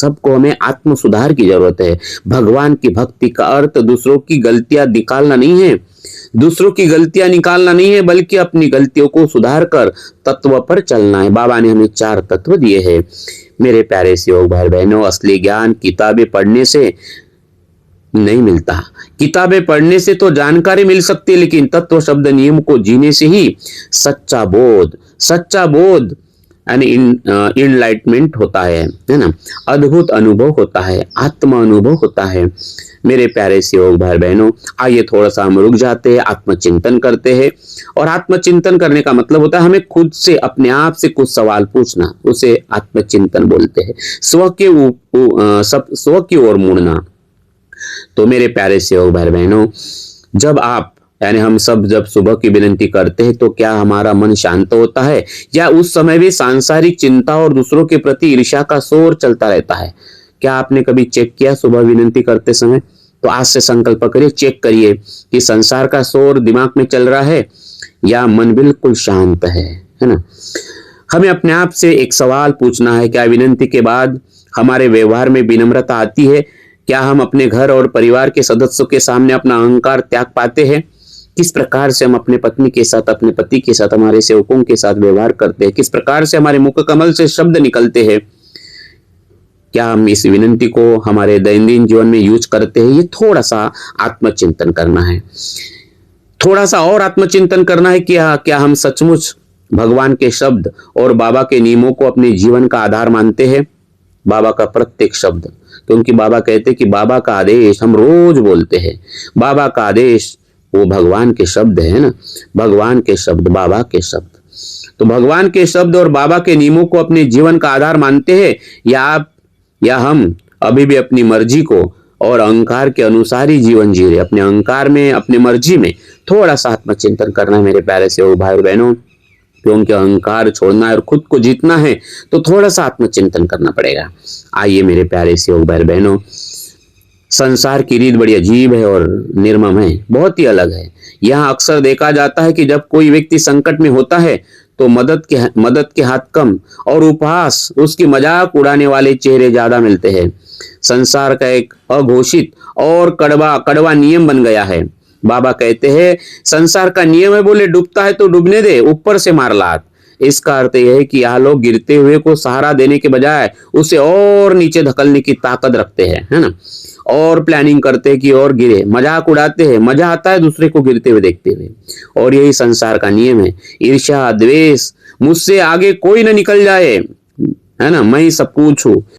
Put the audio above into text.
सबको हमें आत्म सुधार की जरूरत है। भगवान की भक्ति का अर्थ दूसरों की गलतियां निकालना नहीं है, दूसरों की गलतियां निकालना नहीं है, बल्कि अपनी गलतियों को सुधार कर तत्व पर चलना है। बाबा ने हमें 4 तत्व दिए हैं। मेरे प्यारे से योग भाई बहनों, असली ज्ञान किताबें पढ़ने से नहीं मिलता। किताबें पढ़ने से तो जानकारी मिल सकती है, लेकिन तत्व शब्द नियम को जीने से ही सच्चा बोध यानी इनलाइटमेंट होता है ना, अद्भुत अनुभव होता है, आत्म अनुभव होता है। मेरे प्यारे से योग भाई बहनों, आइए थोड़ा सा हम रुक जाते हैं, आत्मचिंतन करते हैं। और आत्मचिंतन करने का मतलब होता है हमें खुद से, अपने आप से कुछ सवाल पूछना, उसे आत्मचिंतन बोलते हैं। स्व की ओर मुड़ना। तो मेरे प्यारे से योग भाई बहनों, जब आप यानी हम सब जब सुबह की विनती करते हैं तो क्या हमारा मन शांत होता है, या उस समय भी सांसारिक चिंता और दूसरों के प्रति ईर्ष्या का शोर चलता रहता है? क्या आपने कभी चेक किया सुबह विनती करते समय? तो आज से संकल्प करिए, चेक करिए कि संसार का शोर दिमाग में चल रहा है या मन बिल्कुल शांत है ना। हमें अपने आप से एक सवाल पूछना है, क्या विनती के बाद हमारे व्यवहार में विनम्रता आती है? क्या हम अपने घर और परिवार के सदस्यों के सामने अपना अहंकार त्याग पाते हैं? किस प्रकार से हम अपने पत्नी के साथ, अपने पति के साथ, हमारे सेवकों के साथ व्यवहार करते हैं? किस प्रकार से हमारे मुख कमल से शब्द निकलते हैं? क्या हम इस विनती को हमारे दैनंदिन जीवन में यूज करते हैं? ये थोड़ा सा आत्मचिंतन करना है। थोड़ा सा और आत्मचिंतन करना है कि क्या हम सचमुच भगवान के शब्द और बाबा के नियमों को अपने जीवन का आधार मानते हैं? बाबा का प्रत्येक शब्द, क्योंकि बाबा कहते हैं कि बाबा का आदेश हम रोज बोलते हैं। बाबा का आदेश वो भगवान के शब्द है ना, भगवान के शब्द, बाबा के शब्द। तो भगवान के शब्द और बाबा के नियमों को अपने जीवन का आधार मानते हैं, या हम अभी भी अपनी मर्जी को और अहंकार के अनुसार ही जीवन जी रहे? अपने अहंकार में, अपने मर्जी में थोड़ा सा आत्मचिंतन करना है मेरे प्यारे से भाई और बहनों। क्योंकि अहंकार छोड़ना है और खुद को जीतना है तो थोड़ा सा आत्मचिंतन करना पड़ेगा। आइए मेरे प्यारे से भाई बहनों, संसार की रीत बड़ी अजीब है और निर्मम है, बहुत ही अलग है। यहाँ अक्सर देखा जाता है कि जब कोई व्यक्ति संकट में होता है तो मदद के हाथ कम और उपहास, उसकी मजाक उड़ाने वाले चेहरे ज्यादा मिलते हैं। संसार का एक अघोषित और कड़वा नियम बन गया है। बाबा कहते हैं संसार का नियम है, बोले डूबता है तो डूबने दे, ऊपर से मार लात। इसका अर्थ यह है कि यहाँ लोग गिरते हुए को सहारा देने के बजाय उसे और नीचे धकेलने की ताकत रखते हैं, है ना, और प्लानिंग करते हैं कि और गिरे, मजाक उड़ाते हैं। मजा आता है दूसरे को गिरते हुए देखते हुए, और यही संसार का नियम है। ईर्ष्या, द्वेष, मुझसे आगे कोई न निकल जाए, है ना, मैं ही सब कुछ हूं,